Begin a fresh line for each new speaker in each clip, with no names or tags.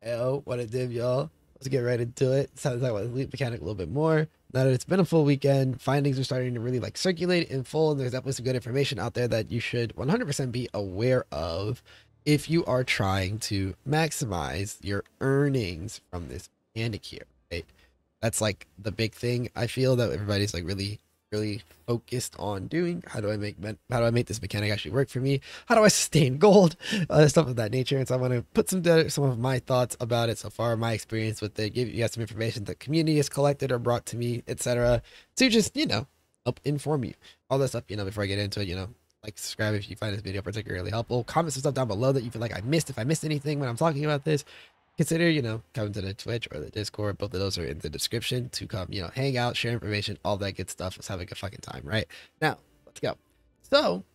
Yo, what it did, y'all? Let's get right into it. It's time to talk about the leap mechanic a little bit more. Now that it's been a full weekend, findings are starting to really like circulate in full, and there's definitely some good information out there that you should 100% be aware of if you are trying to maximize your earnings from this mechanic here, right? That's like the big thing I feel that everybody's like really focused on doing. How do I make this mechanic actually work for me? How do I sustain gold? Stuff of that nature. And so I want to put some of my thoughts about it so far, my experience with it, give you guys some information the community has collected or brought to me, etc. To just, help inform you. All that stuff, before I get into it, like, subscribe if you find this video particularly helpful. Comment some stuff down below that you feel like I missed. If I missed anything when I'm talking about this, consider, coming to the Twitch or the Discord. Both of those are in the description to come, hang out, share information, all that good stuff. Let's have a good fucking time, right? Now, let's go. So,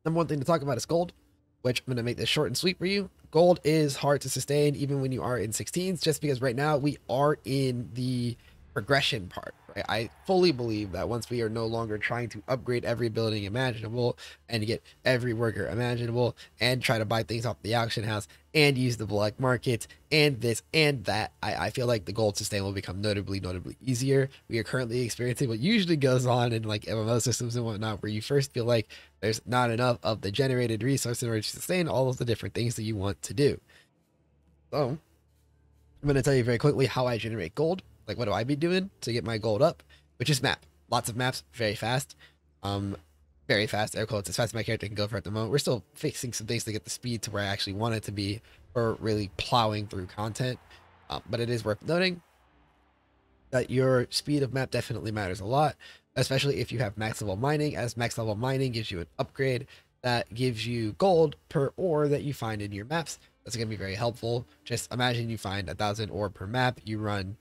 number one thing to talk about is gold, which I'm going to make this short and sweet for you. Gold is hard to sustain even when you are in 16s, just because right now we are in the progression part, right? I fully believe that once we are no longer trying to upgrade every building imaginable and get every worker imaginable and try to buy things off the auction house and use the black market and this and that, I feel like the gold sustain will become notably easier. We are currently experiencing what usually goes on in like MMO systems and whatnot, where you first feel like there's not enough of the generated resource in order to sustain all of the different things that you want to do. So I'm going to tell you very quickly how I generate gold. Like, what do I be doing to get my gold up? Which is map. Lots of maps, very fast. Very fast, air quotes, as fast as my character can go for at the moment. We're still fixing some things to get the speed to where I actually want it to be for really plowing through content. But it is worth noting that your speed of map definitely matters a lot, especially if you have max level mining, as max level mining gives you an upgrade that gives you gold per ore that you find in your maps. That's going to be very helpful. Just imagine you find 1,000 ore per map. You run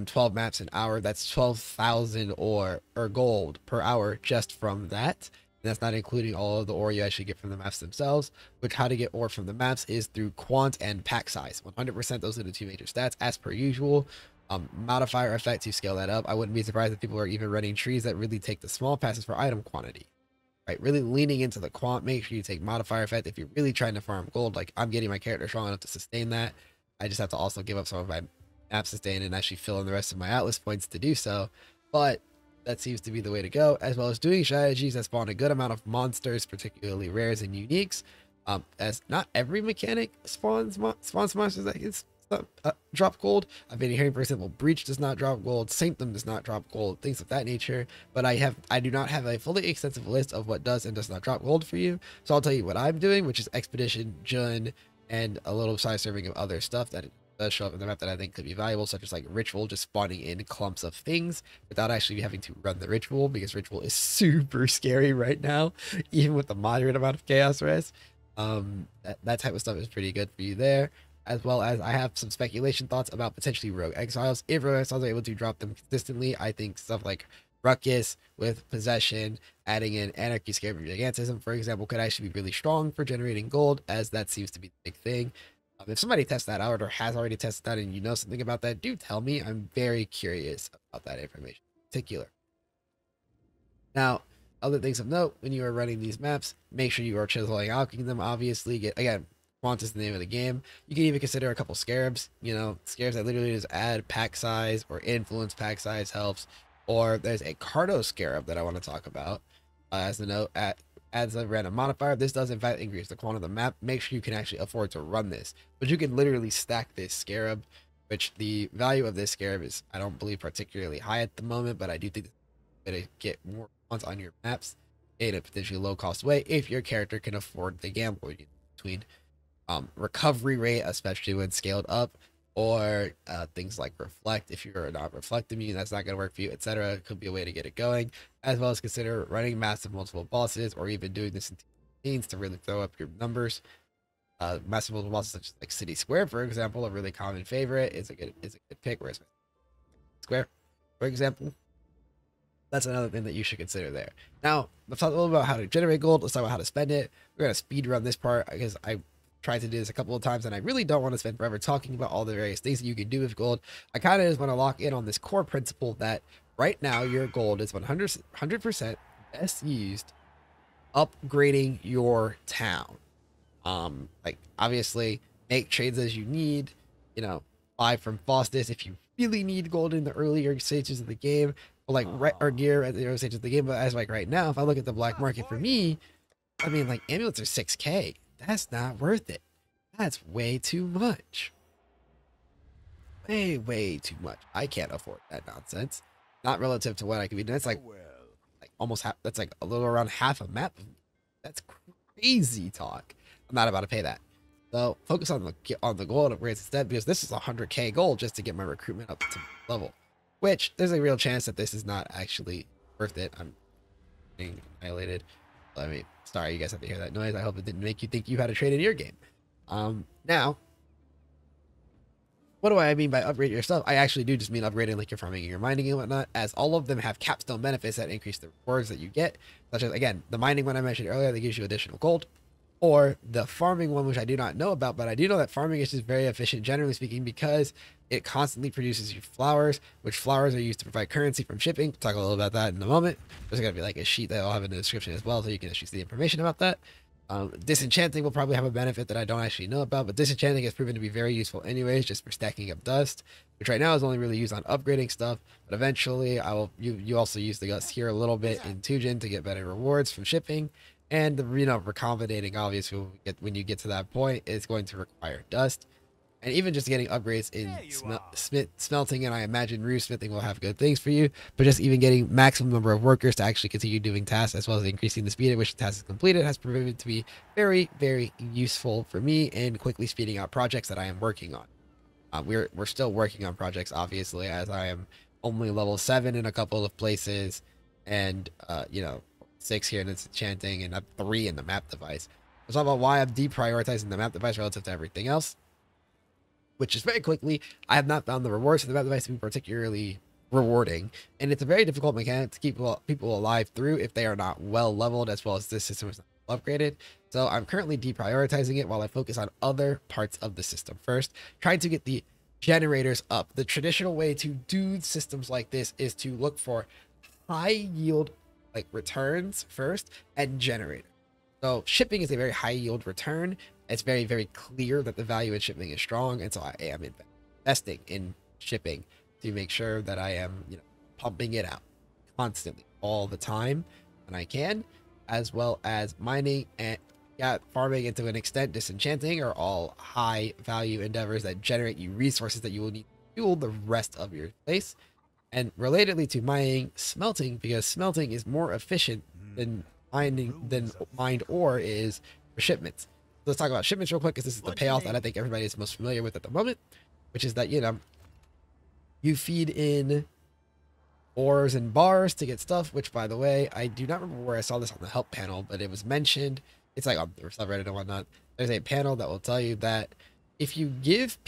12 maps an hour. That's 12,000 ore or gold per hour just from that. And that's not including all of the ore you actually get from the maps themselves. Which, how to get ore from the maps is through quant and pack size. 100%, those are the two major stats as per usual. Modifier effect to scale that up. I wouldn't be surprised if people are even running trees that really take the small passes for item quantity. Right, really leaning into the quant. Make sure you take modifier effect if you're really trying to farm gold. Like, I'm getting my character strong enough to sustain that. I just have to also give up some of my map sustain and actually fill in the rest of my Atlas points to do so. But that seems to be the way to go, as well as doing strategies that spawn a good amount of monsters, particularly rares and uniques. As not every mechanic spawns monsters that is drop gold. I've been hearing, for example, Breach does not drop gold, Sanctum does not drop gold, things of that nature. But I do not have a fully extensive list of what does and does not drop gold for you. So I'll tell you what I'm doing, which is Expedition, Jun, and a little size serving of other stuff that does show up in the map that I think could be valuable, such as like Ritual, just spawning in clumps of things without actually having to run the Ritual, because Ritual is super scary right now, even with the moderate amount of chaos res. That type of stuff is pretty good for you there, as well as I have some speculation thoughts about potentially Rogue Exiles. If Rogue Exiles are able to drop them consistently, I think stuff like Ruckus with Possession, adding in Anarchy, Scare, Gigantism, for example, could actually be really strong for generating gold, as that seems to be the big thing. If somebody tests that out or has already tested that and you know something about that, do tell me. I'm very curious about that information in particular. Now, other things of note, when you are running these maps, make sure you are chiseling alching them, obviously. Again, quant is the name of the game. You can even consider a couple scarabs, scarabs that literally just add pack size or influence pack size helps. Or there's a Cardo scarab that I want to talk about. As a note, adds a random modifier. This does in fact increase the quant of the map. Make sure you can actually afford to run this. But you can literally stack this scarab, which the value of this scarab is, I don't believe, particularly high at the moment, but I do think it's going to get more quants on your maps in a potentially low cost way if your character can afford the gamble between recovery rate, especially when scaled up, or things like reflect. If you're not reflect immune, that's not going to work for you, etc. Could be a way to get it going, as well as consider running massive multiple bosses, or even doing this in teams to really throw up your numbers. Massive multiple bosses such as like City Square, for example, a really common favorite, is a good pick. Whereas Square, for example, that's another thing that you should consider there. Now, let's talk a little about how to generate gold. Let's talk about how to spend it. We're going to speed run this part because I tried to do this a couple of times and I really don't want to spend forever talking about all the various things that you can do with gold. I kind of just want to lock in on this core principle that right now your gold is 100% best used upgrading your town. Like, obviously, make trades as you need, you know, buy from Faustus if you really need gold in the earlier stages of the game, or like or gear at the early stages of the game. But as like right now, if I look at the black market for me, I mean, like amulets are 6K. That's not worth it. That's way too much. Way too much. I can't afford that nonsense. Not relative to what I could be doing. That's like almost half. That's like a little around half a map. That's crazy talk. I'm not about to pay that. So focus on the gold upgrades instead, because this is 100K gold just to get my recruitment up to level. Which there's a real chance that this is not actually worth it. I'm being annihilated. I mean, sorry you guys have to hear that noise. I hope it didn't make you think you had a trade in your game. Now, what do I mean by upgrade your stuff? I actually do just mean upgrading like your farming and your mining and whatnot, as all of them have capstone benefits that increase the rewards that you get, such as, again, the mining one I mentioned earlier that gives you additional gold, or the farming one, which I do not know about, but I do know that farming is just very efficient, generally speaking, because it constantly produces you flowers, which flowers are used to provide currency from shipping. We'll talk a little about that in a moment. There's going to be like a sheet that I'll have in the description as well, so you can actually see the information about that. Disenchanting will probably have a benefit that I don't actually know about, but disenchanting has proven to be very useful anyways, just for stacking up dust, which right now is only really used on upgrading stuff. But eventually, you also use the dust here a little bit in Tujin to get better rewards from shipping, and the recombinating obviously when you get to that point is going to require dust. And even just getting upgrades in smelting, and I imagine roof smithing will have good things for you, but just even getting maximum number of workers to actually continue doing tasks, as well as increasing the speed at which the task is completed, has proven to be very useful for me in quickly speeding out projects that I am working on. We're still working on projects, obviously, as I am only level 7 in a couple of places, and 6 here in disenchanting, and 3 in the map device. Let's talk about why I'm deprioritizing the map device relative to everything else, which is very quickly, I have not found the rewards for the map device to be particularly rewarding, and it's a very difficult mechanic to keep people alive through if they are not well leveled, as well as this system is not upgraded. So I'm currently deprioritizing it while I focus on other parts of the system first, trying to get the generators up. The traditional way to do systems like this is to look for high yield like returns first and generators. So shipping is a very high yield return. It's very clear that the value in shipping is strong, and so I am investing in shipping to make sure that I am pumping it out constantly all the time when I can, as well as mining and farming, and to an extent disenchanting, are all high value endeavors that generate you resources that you will need to fuel the rest of your place. And relatedly to mining, smelting, because smelting is more efficient than mined ore is for shipments. So let's talk about shipments real quick, because this is the payoff that I think everybody is most familiar with at the moment, which is that you feed in ores and bars to get stuff, which, by the way, I do not remember where I saw this on the help panel, but it was mentioned. It's like on the subreddit and whatnot. There's a panel that will tell you that if you give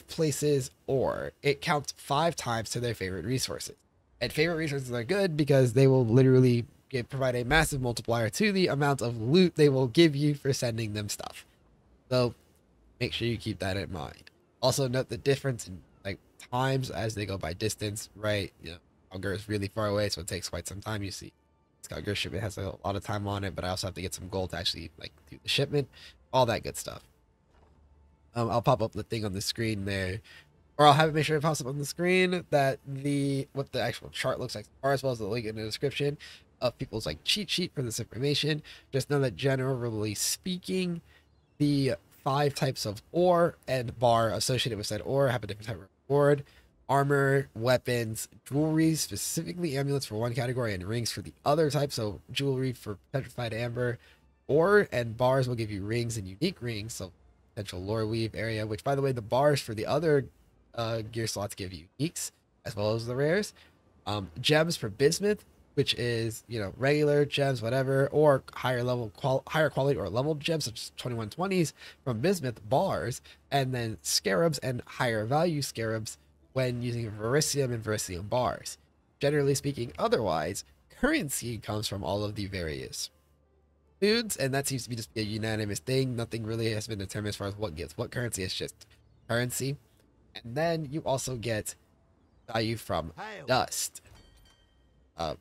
places ore, it counts 5 times to their favorite resources. And favorite resources are good because they will literally provide a massive multiplier to the amount of loot they will give you for sending them stuff. So make sure you keep that in mind. Also note the difference in like times as they go by distance, right? Kalguur is really far away, so it takes quite some time. You see, Kalguur shipment has a lot of time on it, but I also have to get some gold to actually like do the shipment, all that good stuff. I'll pop up the thing on the screen there, or I'll have it make sure it pops up on the screen that what the actual chart looks like, as well as the link in the description of people's like cheat sheet for this information. Just know that generally speaking, the 5 types of ore and bar associated with said ore have a different type of reward. Armor, weapons, jewelry, specifically amulets for one category, and rings for the other type. So jewelry for petrified amber, ore and bars will give you rings and unique rings, so potential lore weave area, which, by the way, the bars for the other gear slots give you uniques as well as the rares. Gems for bismuth, which is regular gems, whatever, or higher quality or leveled gems such as 2120s from bismuth bars, and then scarabs and higher value scarabs when using vericium and vericium bars. Generally speaking, otherwise, currency comes from all of the various foods, and that seems to be just a unanimous thing. Nothing really has been determined as far as what gets what currency. It's just currency. And then you also get value from dust.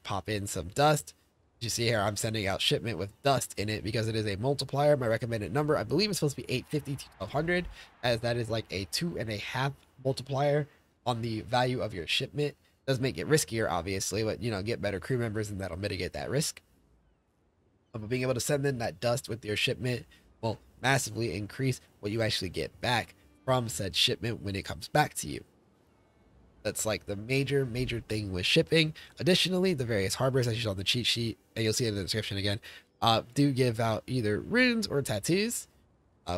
Pop in some dust. You see here, I'm sending out shipment with dust in it because it is a multiplier. My recommended number, I believe, is supposed to be 850 to 1200, as that is like a 2.5 multiplier on the value of your shipment. Does make it riskier, obviously, but get better crew members and that'll mitigate that risk. But being able to send in that dust with your shipment will massively increase what you actually get back from said shipment when it comes back to you. That's like the major thing with shipping. Additionally, the various harbors, as you saw on the cheat sheet, and you'll see it in the description again, do give out either runes or tattoos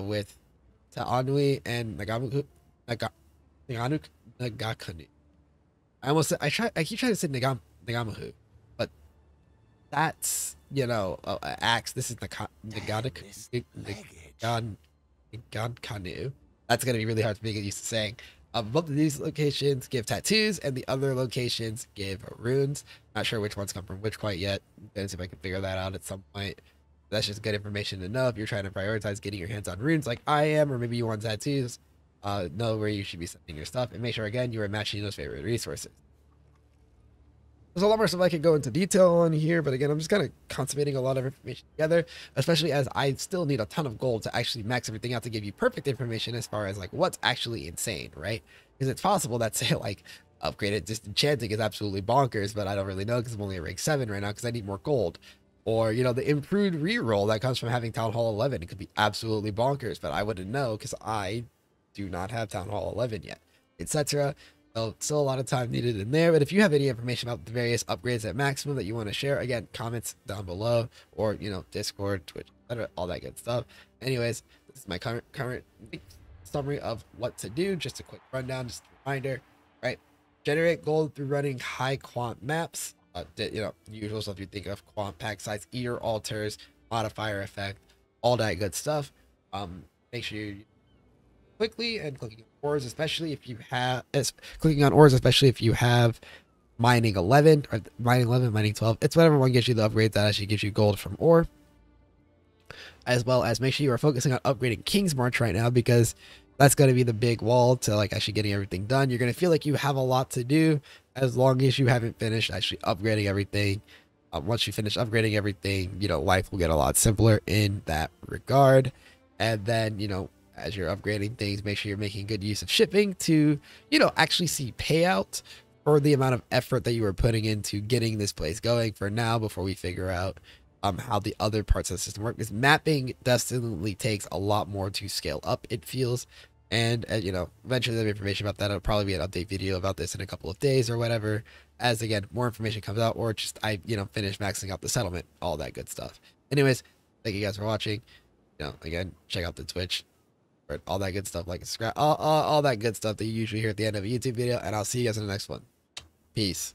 with Ta'anui and Nagamuku, Nagakunu. I keep trying to say Nagamuhu, but that's, axe. This is Nagankanu. That's going to be really hard to get used to saying. Both of these locations give tattoos, and the other locations give runes. Not sure which ones come from which quite yet. Gonna see if I can figure that out at some point. That's just good information to know if you're trying to prioritize getting your hands on runes like I am, or maybe you want tattoos. Know where you should be sending your stuff, and make sure again you are matching those favorite resources. There's a lot more stuff I could go into detail on here, but again, I'm just kind of consummating a lot of information together, especially as I still need a ton of gold to actually max everything out to give you perfect information as far as like what's actually insane, right? Because it's possible that, say, like upgraded disenchanting is absolutely bonkers, but I don't really know because I'm only at rank 7 right now because I need more gold. Or, the improved reroll that comes from having Town Hall 11, it could be absolutely bonkers, but I wouldn't know because I do not have Town Hall 11 yet, etc. So still a lot of time needed in there, but if you have any information about the various upgrades at maximum that you want to share, again, comments down below, or Discord, Twitch, etc., all that good stuff. Anyways, this is my current summary of what to do. Just a quick rundown, just a reminder, right? Generate gold through running high quant maps. Usual stuff you think of: quant, pack size, eater, altars, modifier effect, all that good stuff. Make sure you quickly and clicking on ores, especially if you have mining 11 or mining 12. It's whatever one gives you the upgrades that actually gives you gold from ore. As well as make sure you are focusing on upgrading Kingsmarch right now, because that's going to be the big wall to like actually getting everything done. You're going to feel like you have a lot to do as long as you haven't finished actually upgrading everything. Once you finish upgrading everything, life will get a lot simpler in that regard. And then, as you're upgrading things, make sure you're making good use of shipping to, actually see payout for the amount of effort that you were putting into getting this place going for now, before we figure out how the other parts of the system work. Because mapping definitely takes a lot more to scale up, it feels. And, eventually there'll be information about that. It'll probably be an update video about this in a couple of days or whatever, as again, more information comes out, or just I, finish maxing out the settlement, all that good stuff. Anyways, thank you guys for watching. Again, check out the Twitch, all that good stuff, like subscribe, all that good stuff that you usually hear at the end of a YouTube video, and I'll see you guys in the next one. Peace.